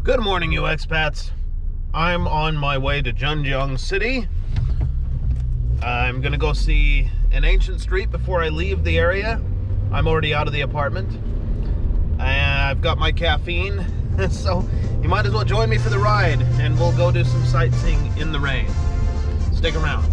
Good morning, you expats. I'm on my way to Zhenjiang City. I'm gonna go see an ancient street before I leave the area. I'm already out of the apartment. I've got my caffeine, so you might as well join me for the ride, and we'll go do some sightseeing in the rain. Stick around.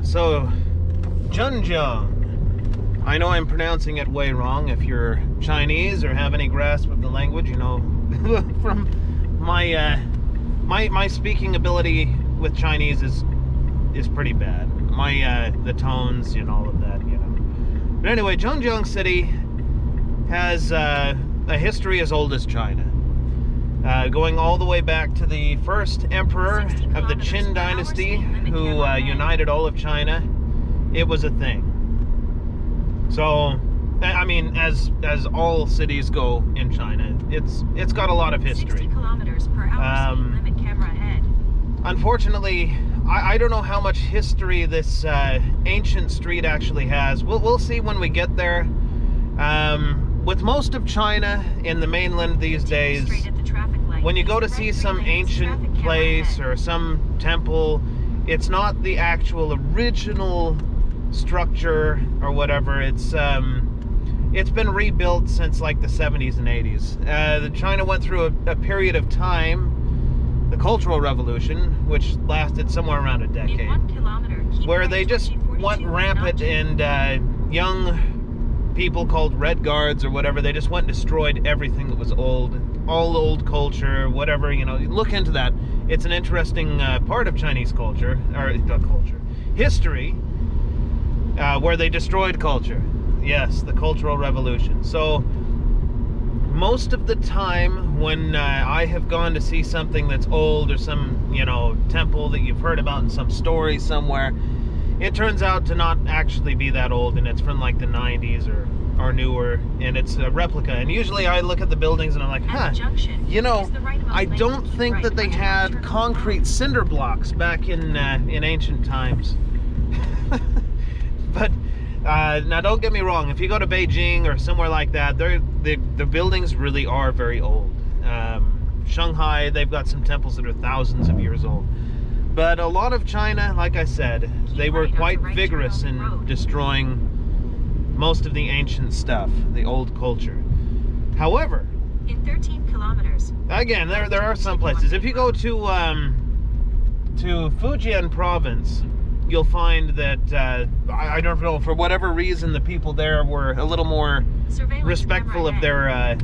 So Zhenjiang. I know I'm pronouncing it way wrong. If you're Chinese or have any grasp of the language, you know, from my my speaking ability with Chinese is pretty bad. My the tones and all of that, you know. But anyway, Zhenjiang City has a history as old as China. Going all the way back to the first emperor of the Qin dynasty, who united all of China. It was a thing. So, I mean, as all cities go in China, it's got a lot of history. 60 kilometers per hour speed limit, camera ahead. Unfortunately, I don't know how much history this ancient street actually has. We'll see when we get there. With most of China in the mainland these days, when you go to see some ancient place or some temple, it's not the actual original structure or whatever. It's been rebuilt since like the 70s and 80s. China went through a period of time, the Cultural Revolution, which lasted somewhere around a decade, where they just went rampant, and young people called Red Guards or whatever, they just went and destroyed everything that was old, all old culture, whatever, you know. Look into that. It's an interesting part of Chinese culture, or not culture, history, where they destroyed culture. Yes, the Cultural Revolution. So most of the time when I have gone to see something that's old, or some, you know, temple that you've heard about in some story somewhere, it turns out to not actually be that old, and it's from like the 90s or newer, and it's a replica. And usually I look at the buildings and I'm like, huh, you know, I don't think that they had concrete cinder blocks back in ancient times. But now don't get me wrong, if you go to Beijing or somewhere like that, the buildings really are very old. Shanghai, they've got some temples that are thousands of years old. But a lot of China, like I said, they were quite vigorous in destroying most of the ancient stuff, the old culture. However, in 13 kilometers, again, there are some places. If you go to Fujian province, you'll find that I don't know, for whatever reason, the people there were a little more respectful of their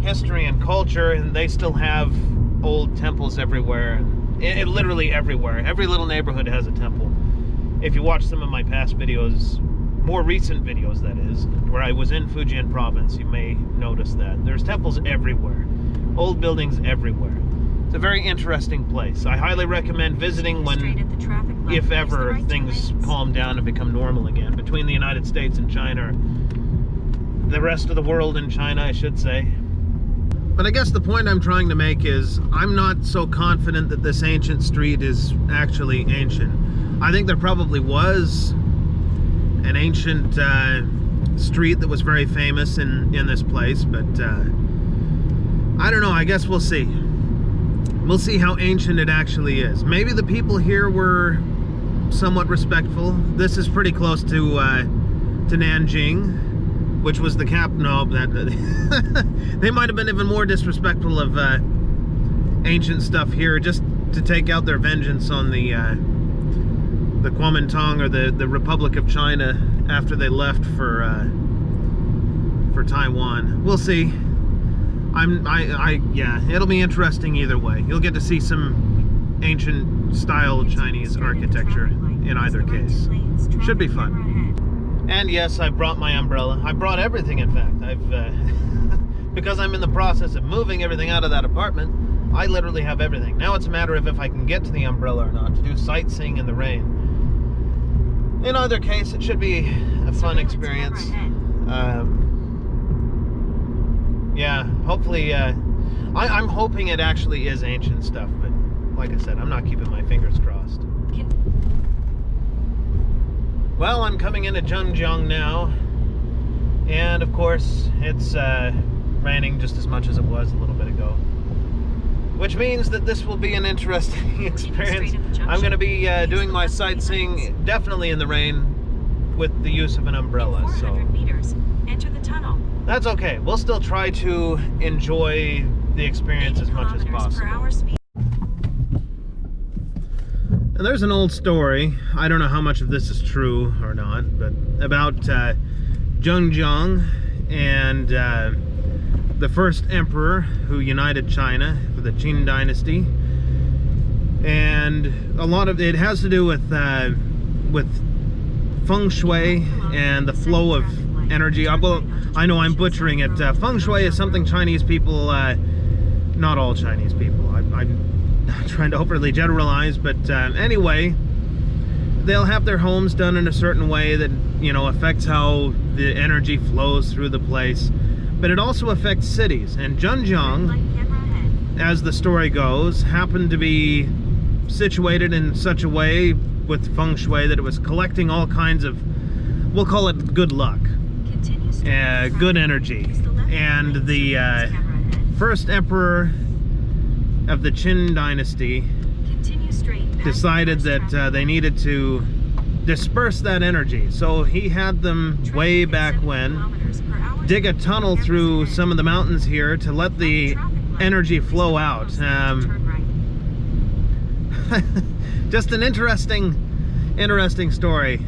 history and culture, and they still have old temples everywhere. It literally everywhere. Every little neighborhood has a temple. If you watch some of my past videos, more recent videos that is, where I was in Fujian province, you may notice that there's temples everywhere, old buildings everywhere. It's a very interesting place. I highly recommend visiting when, if ever, things calm down and become normal again, between the United States and China, or the rest of the world and China, I should say. But I guess the point I'm trying to make is, I'm not so confident that this ancient street is actually ancient. I think there probably was an ancient street that was very famous in this place, but I don't know. I guess we'll see. We'll see how ancient it actually is. Maybe the people here were somewhat respectful. This is pretty close to Nanjing, which was the cap. No, that they might have been even more disrespectful of ancient stuff here, just to take out their vengeance on the Kuomintang, or the Republic of China, after they left for Taiwan. We'll see. Yeah, it'll be interesting either way. You'll get to see some ancient style Chinese architecture in either case. Should be fun. And yes, I brought my umbrella. I brought everything, in fact. I've because I'm in the process of moving everything out of that apartment, I literally have everything. Now it's a matter of if I can get to the umbrella or not to do sightseeing in the rain. In either case, it should be a fun experience. Yeah, hopefully, I'm hoping it actually is ancient stuff, but like I said, I'm not keeping my fingers crossed. Well, I'm coming into Zhenjiang now, and of course, it's raining just as much as it was a little bit ago. Which means that this will be an interesting experience. I'm going to be doing my sightseeing definitely in the rain with the use of an umbrella. So 400 meters, enter the tunnel. That's okay. We'll still try to enjoy the experience as much as possible. And there's an old story, I don't know how much of this is true or not, but about Zhenjiang and the first emperor who united China for the Qin dynasty. And a lot of it has to do with feng shui and the flow of energy. Well, I know I'm butchering it. Feng shui is something Chinese people, not all Chinese people, I'm not trying to overly generalize, but anyway, they'll have their homes done in a certain way that, you know, affects how the energy flows through the place. But it also affects cities. And Zhenjiang, as the story goes, happened to be situated in such a way with feng shui that it was collecting all kinds of, we'll call it good luck, good energy. And the first emperor of the Qin dynasty decided that they needed to disperse that energy. So he had them way back when dig a tunnel through some of the mountains here to let the energy flow out. Just an interesting story.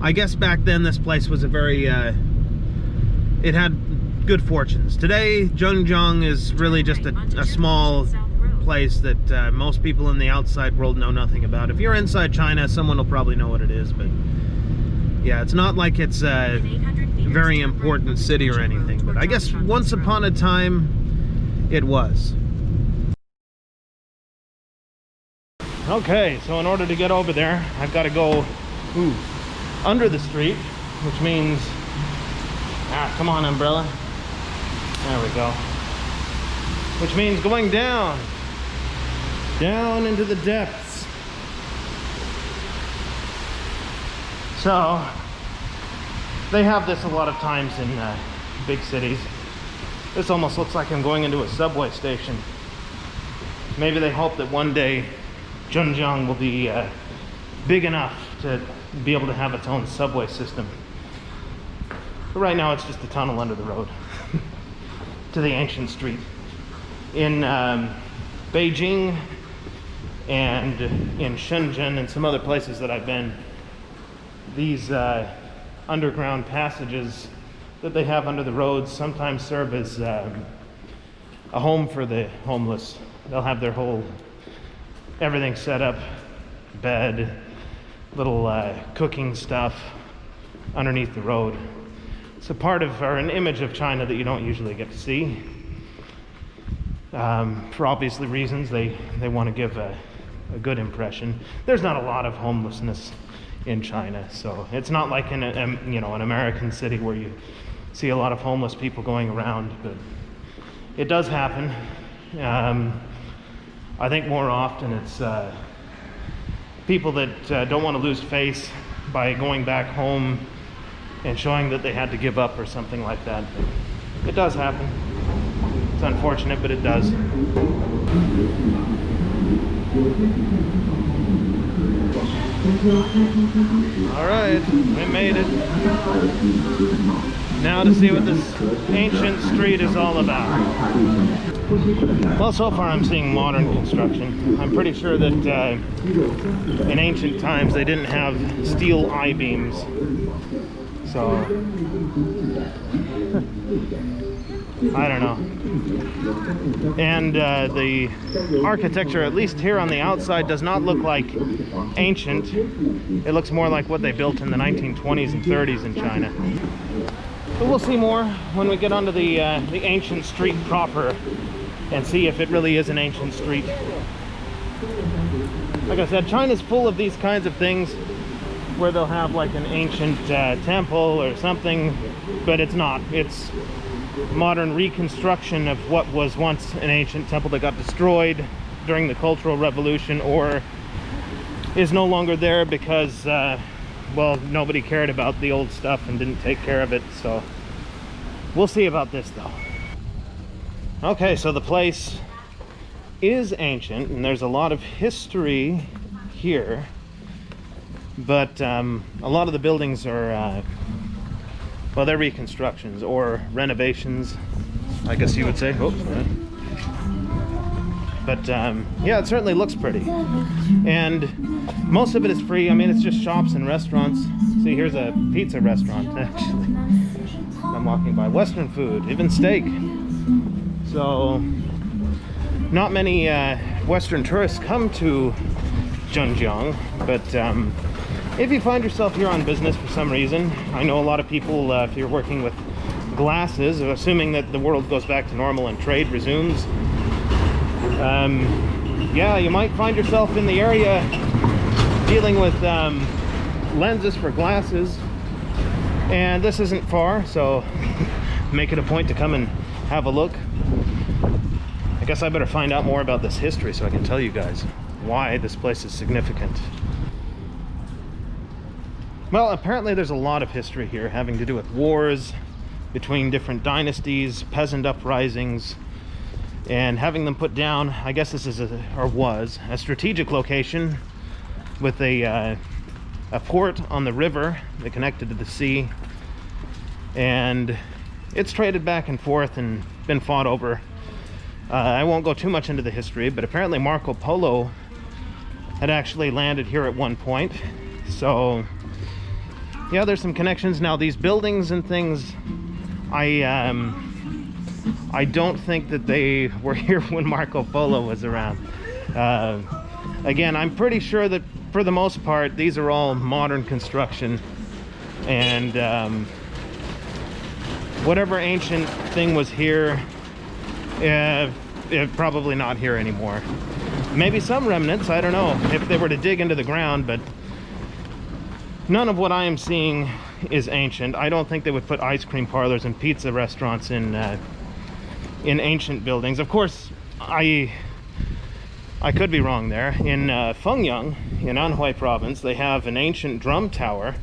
I guess back then this place was a very it had good fortunes. Today Zhenjiang is really just a small place that most people in the outside world know nothing about. If you're inside China, someone will probably know what it is, but yeah, it's not like it's a very important city or anything, but I guess once upon a time it was. Okay, so in order to get over there, I've got to go under the street, which means, come on umbrella, there we go, which means going down into the depths. So they have this a lot of times in big cities. This almost looks like I'm going into a subway station. Maybe they hope that one day Zhenjiang will be big enough to be able to have its own subway system. But right now it's just a tunnel under the road to the ancient street. In Beijing and in Shenzhen and some other places that I've been, these underground passages that they have under the roads sometimes serve as a home for the homeless. They'll have their whole everything set up, bed, little cooking stuff underneath the road. It's a part of, or an image of China that you don't usually get to see. For obviously reasons, they want to give a good impression. There's not a lot of homelessness in China, so it's not like in an American city where you see a lot of homeless people going around, but it does happen. I think more often it's people that don't want to lose face by going back home and showing that they had to give up or something like that. But it does happen. It's unfortunate, but it does. All right, we made it. Now to see what this ancient street is all about. Well, so far I'm seeing modern construction. I'm pretty sure that in ancient times they didn't have steel I-beams. So I don't know. And the architecture, at least here on the outside, does not look like ancient. It looks more like what they built in the 1920s and 30s in China. But we'll see more when we get onto the ancient street proper and see if it really is an ancient street. Like I said, China's full of these kinds of things where they'll have like an ancient temple or something, but it's not. It's modern reconstruction of what was once an ancient temple that got destroyed during the Cultural Revolution, or is no longer there because well, nobody cared about the old stuff and didn't take care of it. So we'll see about this though. Okay, so the place is ancient and there's a lot of history here, but a lot of the buildings are well, they're reconstructions or renovations, I guess you would say. Oh, but yeah, it certainly looks pretty, and most of it is free. I mean, it's just shops and restaurants. See, here's a pizza restaurant actually. I'm walking by. Western food, even steak. So not many Western tourists come to Zhenjiang, but if you find yourself here on business for some reason, I know a lot of people, if you're working with glasses, assuming that the world goes back to normal and trade resumes, yeah, you might find yourself in the area dealing with lenses for glasses, and this isn't far, so make it a point to come and have a look. I guess I better find out more about this history so I can tell you guys why this place is significant. Well, apparently there's a lot of history here having to do with wars between different dynasties, peasant uprisings, and having them put down. I guess this is was a strategic location with a port on the river that connected to the sea, and it's traded back and forth and been fought over. I won't go too much into the history, but apparently Marco Polo had actually landed here at one point. So yeah, there's some connections. Now these buildings and things, I don't think that they were here when Marco Polo was around. Again, I'm pretty sure that for the most part these are all modern construction, and whatever ancient thing was here, probably not here anymore. Maybe some remnants, I don't know, if they were to dig into the ground, but none of what I am seeing is ancient. I don't think they would put ice cream parlors and pizza restaurants in ancient buildings. Of course, I could be wrong there. In Fengyang, in Anhui province, they have an ancient drum tower,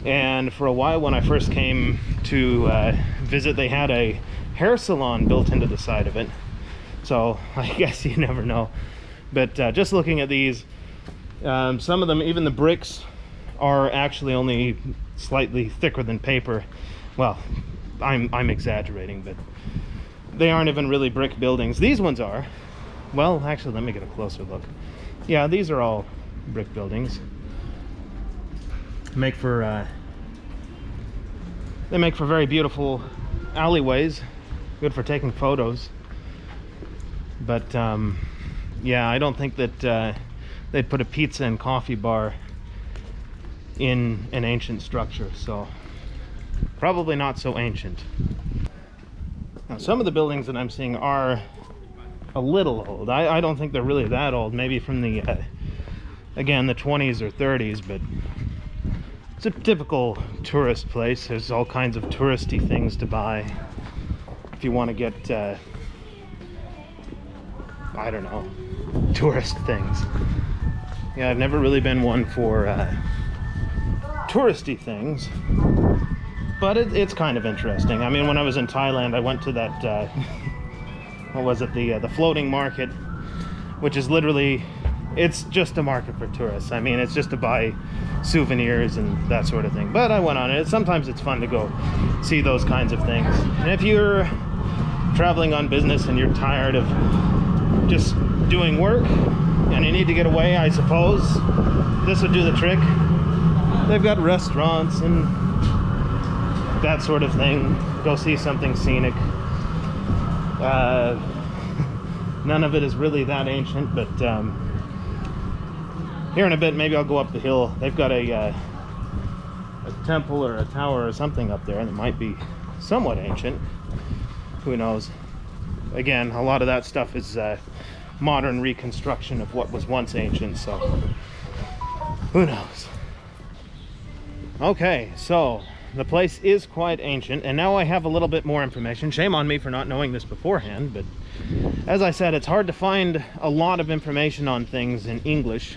and for a while when I first came to visit, they had a hair salon built into the side of it. So I guess you never know. But just looking at these, some of them, even the bricks, are actually only slightly thicker than paper. Well, I'm exaggerating, but they aren't even really brick buildings. These ones are. Well, actually, let me get a closer look. Yeah, these are all brick buildings. They make for very beautiful alleyways, good for taking photos. But yeah, I don't think that they'd put a pizza and coffee bar in an ancient structure, so probably not so ancient. Now, some of the buildings that I'm seeing are a little old. I don't think they're really that old, maybe from the again, the 20s or 30s, but it's a typical tourist place. There's all kinds of touristy things to buy if you want to get I don't know, tourist things. Yeah, I've never really been one for touristy things, but it's kind of interesting. I mean, when I was in Thailand, I went to that what was it, the floating market, which is literally, it's just a market for tourists. I mean, it's just to buy souvenirs and that sort of thing. But I went on it. Sometimes it's fun to go see those kinds of things. And if you're traveling on business and you're tired of just doing work and you need to get away, I suppose this would do the trick. They've got restaurants and that sort of thing. Go see something scenic. None of it is really that ancient, but here in a bit, maybe I'll go up the hill. They've got a temple or a tower or something up there that might be somewhat ancient. Who knows? Again, a lot of that stuff is modern reconstruction of what was once ancient, so who knows? Okay, so the place is quite ancient, and now I have a little bit more information. Shame on me for not knowing this beforehand, but as I said, it's hard to find a lot of information on things in English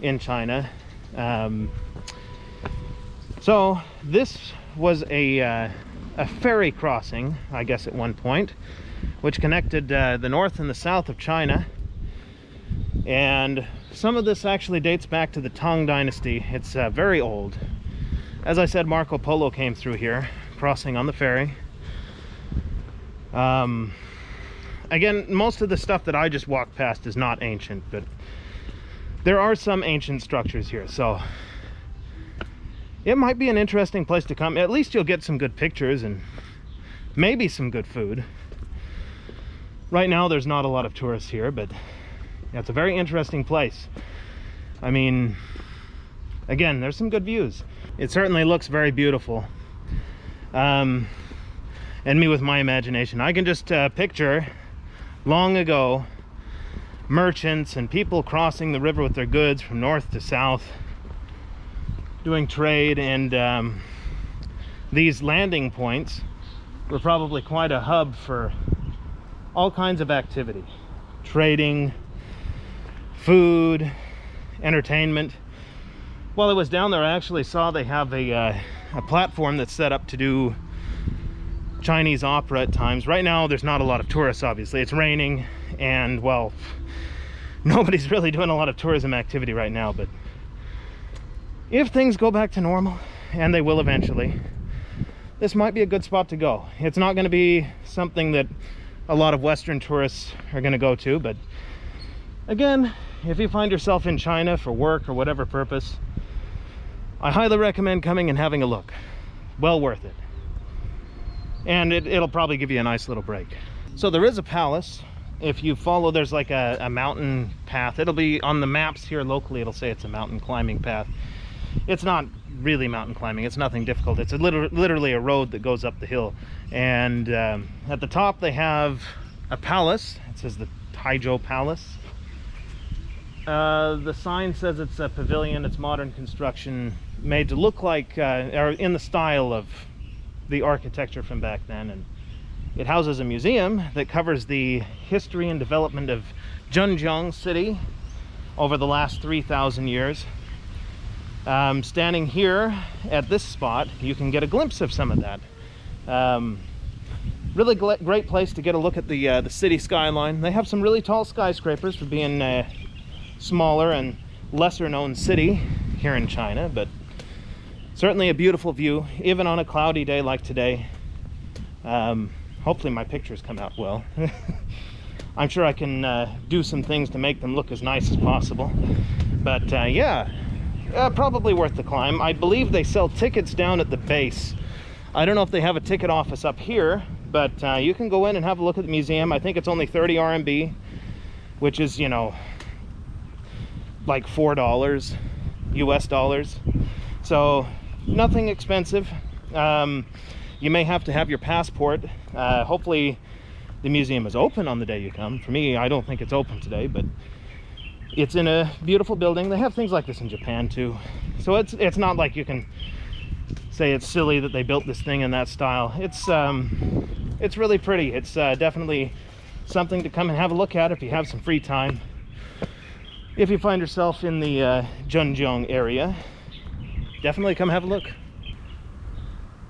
in China. So this was a ferry crossing, I guess, at one point, which connected the north and the south of China. And some of this actually dates back to the Tang Dynasty. It's very old. As I said, Marco Polo came through here, crossing on the ferry. Again, most of the stuff that I just walked past is not ancient, but there are some ancient structures here, so it might be an interesting place to come. At least you'll get some good pictures and maybe some good food. Right now there's not a lot of tourists here, but yeah, it's a very interesting place. I mean, again, there's some good views. It certainly looks very beautiful. And me with my imagination, I can just picture long ago merchants and people crossing the river with their goods from north to south, doing trade, and these landing points were probably quite a hub for all kinds of activity: trading, food, entertainment. While I was down there, I actually saw they have a platform that's set up to do Chinese opera at times. Right now there's not a lot of tourists, obviously. It's raining, and well, nobody's really doing a lot of tourism activity right now, but if things go back to normal, and they will eventually, this might be a good spot to go. It's not going to be something that a lot of Western tourists are going to go to, but again, if you find yourself in China for work or whatever purpose, I highly recommend coming and having a look. Well worth it. And it'll probably give you a nice little break. So there is a palace. If you follow, there's like a mountain path. It'll be on the maps here locally, it'll say it's a mountain climbing path. It's not really mountain climbing, it's nothing difficult. It's literally a road that goes up the hill. And at the top they have a palace. It says the Taizhou Palace. The sign says it's a pavilion. It's modern construction, made to look like, or in the style of the architecture from back then. And it houses a museum that covers the history and development of Zhenjiang city over the last 3,000 years. Standing here at this spot, you can get a glimpse of some of that. Really great place to get a look at the city skyline. They have some really tall skyscrapers for being a smaller and lesser known city here in China, but certainly a beautiful view, even on a cloudy day like today. Hopefully my pictures come out well. I'm sure I can do some things to make them look as nice as possible. But yeah, probably worth the climb. I believe they sell tickets down at the base. I don't know if they have a ticket office up here, but you can go in and have a look at the museum. I think it's only 30 RMB, which is, you know, like $4 US dollars. So nothing expensive. You may have to have your passport. Hopefully the museum is open on the day you come. For me, I don't think it's open today, but it's in a beautiful building. They have things like this in Japan too. So it's not like you can say it's silly that they built this thing in that style. It's really pretty. It's definitely something to come and have a look at if you have some free time. If you find yourself in the Zhenjiang area, definitely come have a look.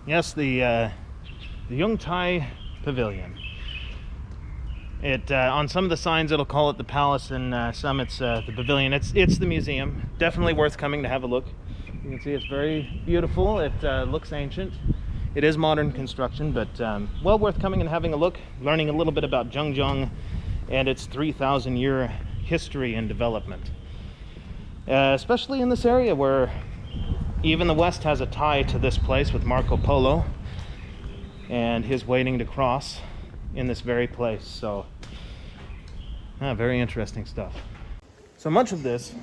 Yes, the Yongtai Pavilion. On some of the signs it'll call it the palace, and some it's the pavilion. It's the museum. Definitely worth coming to have a look. You can see it's very beautiful. It looks ancient. It is modern construction, but well worth coming and having a look, learning a little bit about Zhenjiang and its 3,000 year history and development. Especially in this area where even the West has a tie to this place with Marco Polo. and his waiting to cross in this very place. So very interesting stuff. So much of this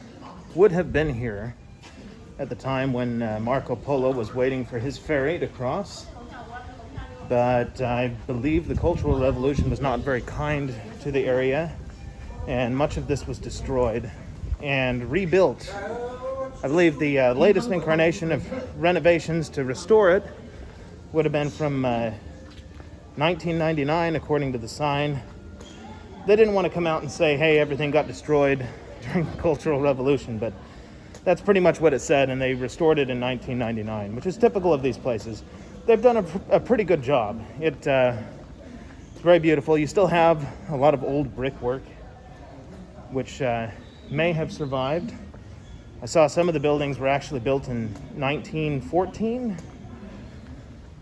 would have been here at the time when Marco Polo was waiting for his ferry to cross, but I believe the Cultural Revolution was not very kind to the area, and much of this was destroyed and rebuilt. I believe the latest incarnation of renovations to restore it would have been from 1999, according to the sign. They didn't want to come out and say, hey, everything got destroyed during the Cultural Revolution, but that's pretty much what it said, and they restored it in 1999, which is typical of these places. They've done a pretty good job. It's very beautiful. You still have a lot of old brickwork, which may have survived. I saw some of the buildings were actually built in 1914,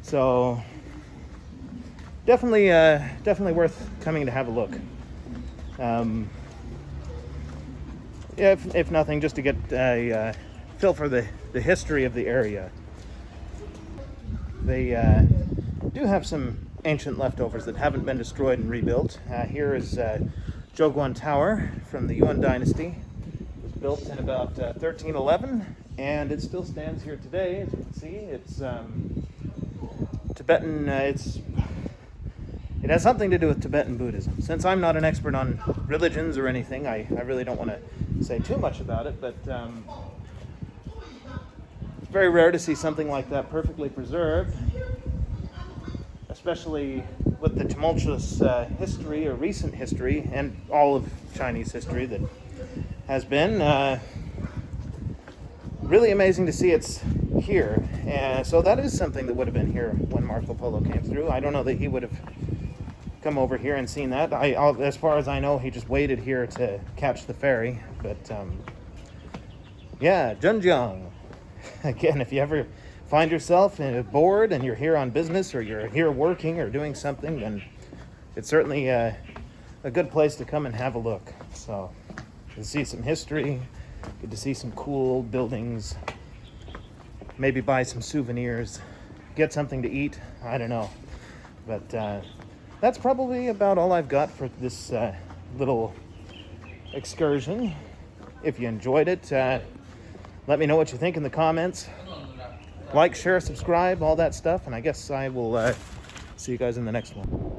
so definitely worth coming to have a look. If nothing, just to get a feel for the history of the area. They do have some ancient leftovers that haven't been destroyed and rebuilt. Here is Joguan Tower from the Yuan Dynasty. It was built in about 1311, and it still stands here today. As you can see, it's Tibetan. It has something to do with Tibetan Buddhism. Since I'm not an expert on religions or anything, I really don't want to say too much about it, but it's very rare to see something like that perfectly preserved, especially with the tumultuous history or recent history and all of Chinese history that has been. Really amazing to see it's here. So that is something that would have been here when Marco Polo came through. I don't know that he would have come over here and seen that. As far as I know, he just waited here to catch the ferry. But yeah, Zhenjiang. Again, if you ever find yourself bored and you're here on business or you're here working or doing something, then it's certainly a good place to come and have a look. So, to see some history, get to see some cool buildings, maybe buy some souvenirs, get something to eat. I don't know. But that's probably about all I've got for this little excursion. If you enjoyed it, let me know what you think in the comments. Like, share, subscribe, all that stuff, and I guess I will see you guys in the next one.